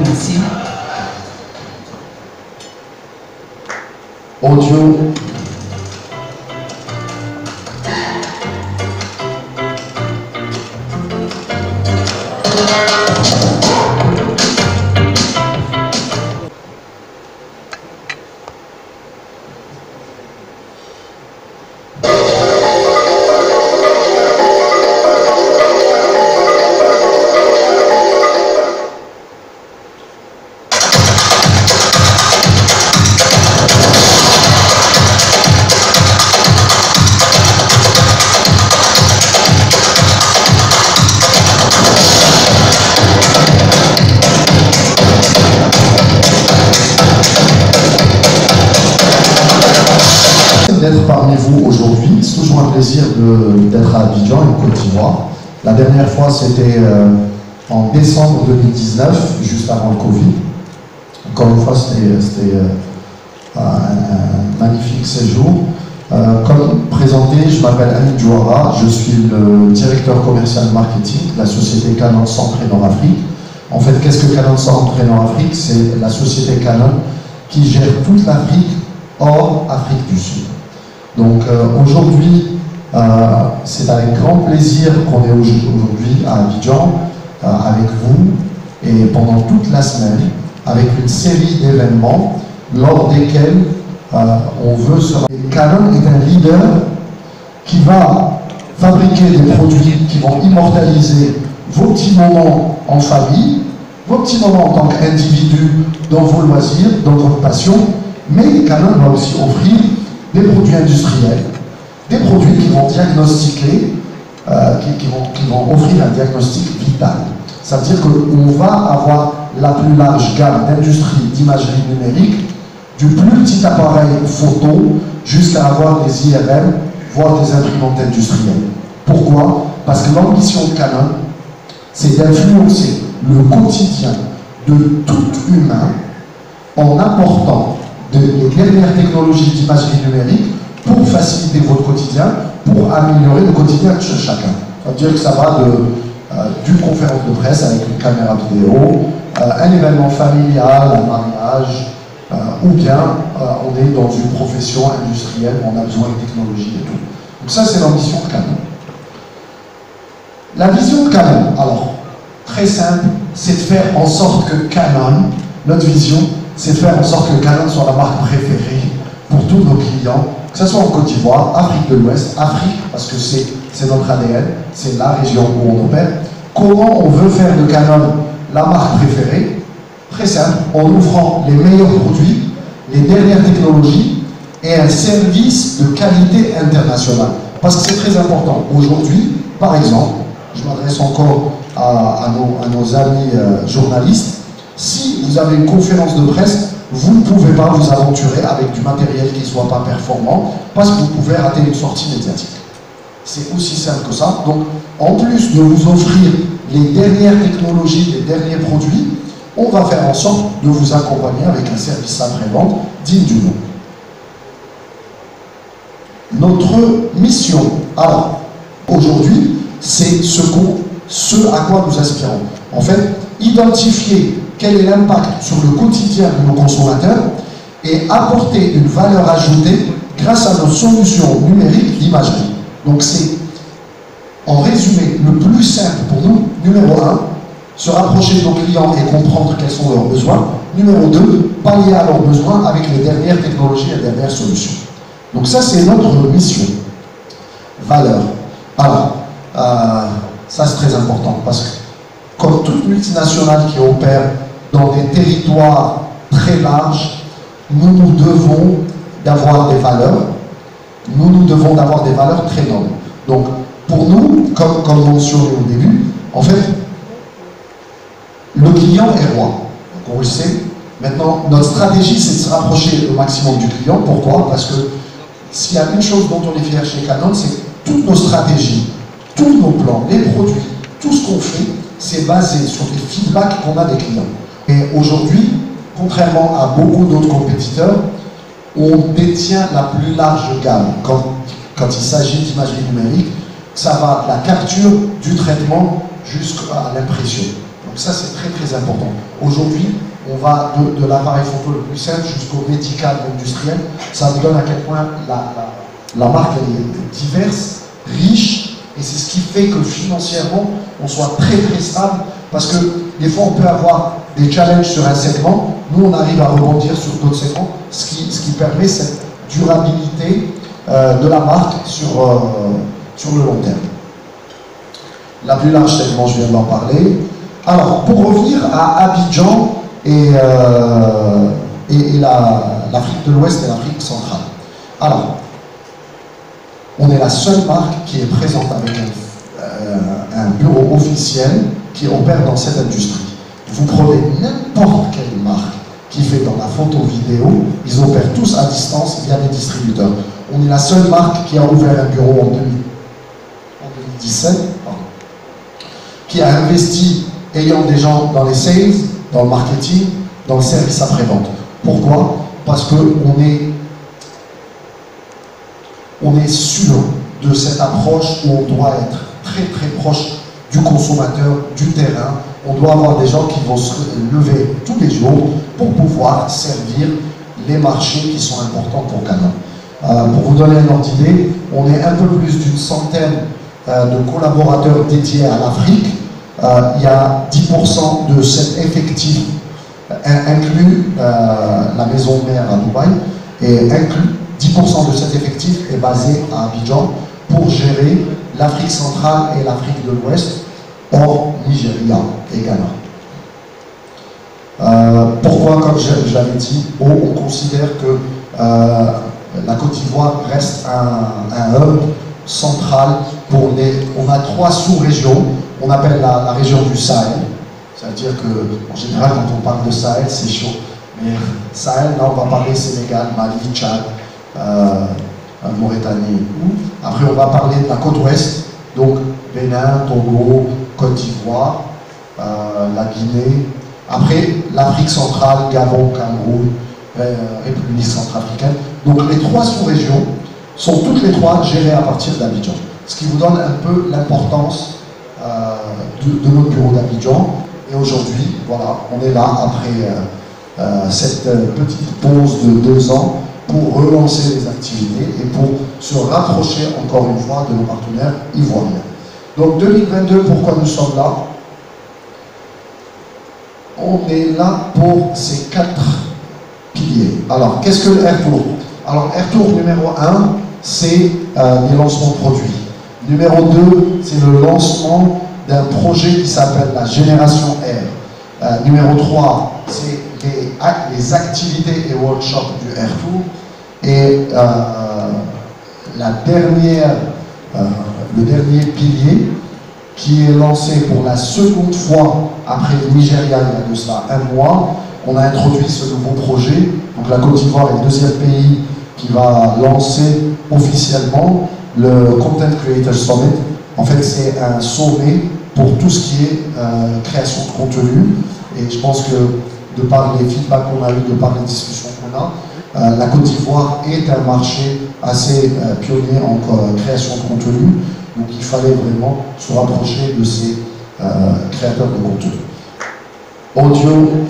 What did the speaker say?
Merci. Audio. D'être parmi vous aujourd'hui. C'est toujours un plaisir d'être à Abidjan, en Côte d'Ivoire. La dernière fois, c'était en décembre 2019, juste avant le Covid. Encore une fois, c'était un magnifique séjour. Comme présenté, je m'appelle Annie Djouara, je suis le directeur commercial marketing de la société Canon Centre et Nord-Afrique. En fait, qu'est-ce que Canon Centre et Nord-Afrique? C'est la société Canon qui gère toute l'Afrique hors Afrique du Sud. Donc aujourd'hui, c'est avec grand plaisir qu'on est aujourd'hui à Abidjan avec vous et pendant toute la semaine avec une série d'événements lors desquels on veut se... Canon est un leader qui va fabriquer des produits qui vont immortaliser vos petits moments en famille, vos petits moments en tant qu'individu dans vos loisirs, dans votre passion, mais Canon va aussi offrir des produits industriels, des produits qui vont diagnostiquer, qui vont offrir un diagnostic vital. Ça veut dire qu'on va avoir la plus large gamme d'industrie d'imagerie numérique, du plus petit appareil photo jusqu'à avoir des IRM, voire des imprimantes industrielles. Pourquoi? Parce que l'ambition de Canon, c'est d'influencer le quotidien de tout humain en apportant les dernières technologies d'imagerie numérique pour faciliter votre quotidien, pour améliorer le quotidien de chacun. Ça veut dire que ça va d'une conférence de presse avec une caméra vidéo, un événement familial, un mariage, ou bien on est dans une profession industrielle où on a besoin de technologie et tout. Donc ça, c'est l'ambition de Canon. La vision de Canon, alors, très simple, c'est de faire en sorte que Canon, notre vision, c'est de faire en sorte que Canon soit la marque préférée pour tous nos clients, que ce soit en Côte d'Ivoire, Afrique de l'Ouest, Afrique, parce que c'est notre ADN, c'est la région où on opère. Comment on veut faire de Canon la marque préférée? Très simple, en offrant les meilleurs produits, les dernières technologies et un service de qualité internationale. Parce que c'est très important. Aujourd'hui, par exemple, je m'adresse encore à nos amis journalistes, si vous avez une conférence de presse, vous ne pouvez pas vous aventurer avec du matériel qui ne soit pas performant parce que vous pouvez rater une sortie médiatique. C'est aussi simple que ça. Donc, en plus de vous offrir les dernières technologies, les derniers produits, on va faire en sorte de vous accompagner avec un service après-vente digne du nom. Notre mission, alors, aujourd'hui, c'est ce à quoi nous aspirons. En fait, identifier quel est l'impact sur le quotidien de nos consommateurs et apporter une valeur ajoutée grâce à nos solutions numériques d'imagerie. Donc c'est, en résumé, le plus simple pour nous, numéro 1, se rapprocher de nos clients et comprendre quels sont leurs besoins. Numéro 2, pallier à leurs besoins avec les dernières technologies et les dernières solutions. Donc ça, c'est notre mission. Valeur. Alors, ça c'est très important parce que comme toute multinationale qui opère dans des territoires très larges, nous devons d'avoir des valeurs, nous devons d'avoir des valeurs très nobles. Donc, pour nous, comme mentionné au début, en fait, le client est roi. Donc, on le sait. Maintenant, notre stratégie, c'est de se rapprocher au maximum du client. Pourquoi? Parce que s'il y a une chose dont on est fier chez Canon, c'est que toutes nos stratégies, tous nos plans, les produits, tout ce qu'on fait, c'est basé sur les feedbacks qu'on a des clients. Et aujourd'hui, contrairement à beaucoup d'autres compétiteurs, on détient la plus large gamme quand il s'agit d'imagerie numérique. Ça va de la capture du traitement jusqu'à l'impression. Donc ça, c'est très très important. Aujourd'hui, on va de l'appareil photo le plus simple jusqu'au médical, industriel. Ça vous donne à quel point la marque elle est diverse, riche, et c'est ce qui fait que financièrement, on soit très très stable, parce que des fois, on peut avoir des challenges sur un segment, nous on arrive à rebondir sur d'autres segments, ce qui permet cette durabilité de la marque sur le long terme. La plus large segment, je viens d'en parler. Alors, pour revenir à Abidjan et l'Afrique de l'Ouest et l'Afrique centrale. Alors, on est la seule marque qui est présente avec un bureau officiel qui opère dans cette industrie. Vous prenez n'importe quelle marque qui fait dans la photo vidéo, ils opèrent tous à distance via des distributeurs. On est la seule marque qui a ouvert un bureau en 2017, qui a investi ayant des gens dans les sales, dans le marketing, dans le service après-vente. Pourquoi? Parce qu'on est sûr de cette approche où on doit être très très proche du consommateur, du terrain. On doit avoir des gens qui vont se lever tous les jours pour pouvoir servir les marchés qui sont importants pour Canon. Pour vous donner un ordre d'idée, on est un peu plus d'une centaine de collaborateurs dédiés à l'Afrique. Il y a 10% de cet effectif inclus la maison mère à Dubaï, et inclus 10% de cet effectif est basé à Abidjan pour gérer l'Afrique centrale et l'Afrique de l'Ouest, hors Nigeria et Ghana. Pourquoi, comme je l'avais dit, on considère que la Côte d'Ivoire reste un hub central pour les... On a 3 sous-régions, on appelle la région du Sahel, c'est-à-dire qu'en général, quand on parle de Sahel, c'est chaud. Mais Sahel, là, on va parler Sénégal, Mali, Tchad, Mauritanie. Après, on va parler de la côte ouest, donc Bénin, Togo, Côte d'Ivoire, la Guinée. Après, l'Afrique centrale, Gabon, Cameroun, République centrafricaine. Donc les 3 sous-régions sont toutes les 3 gérées à partir d'Abidjan. Ce qui vous donne un peu l'importance de notre bureau d'Abidjan. Et aujourd'hui, voilà, on est là après cette petite pause de 2 ans pour relancer les activités et pour se rapprocher encore une fois de nos partenaires ivoiriens. Donc 2022, pourquoi nous sommes là? On est là pour ces 4 piliers. Alors, qu'est-ce que le Air Tour? Alors, Air Tour numéro 1, c'est les lancements de produits. Numéro 2, c'est le lancement d'un projet qui s'appelle la Génération Air. Numéro 3, c'est les activités et workshops du Air Tour. Et le dernier pilier qui est lancé pour la seconde fois après le Nigeria il y a de cela 1 mois, on a introduit ce nouveau projet. Donc la Côte d'Ivoire est le 2e pays qui va lancer officiellement le Content Creator Summit. En fait, c'est un sommet pour tout ce qui est création de contenu. Et je pense que de par les feedbacks qu'on a eu, de par les discussions qu'on a, la Côte d'Ivoire est un marché assez pionnier en création de contenu. Donc il fallait vraiment se rapprocher de ces créateurs de contenu. Audio,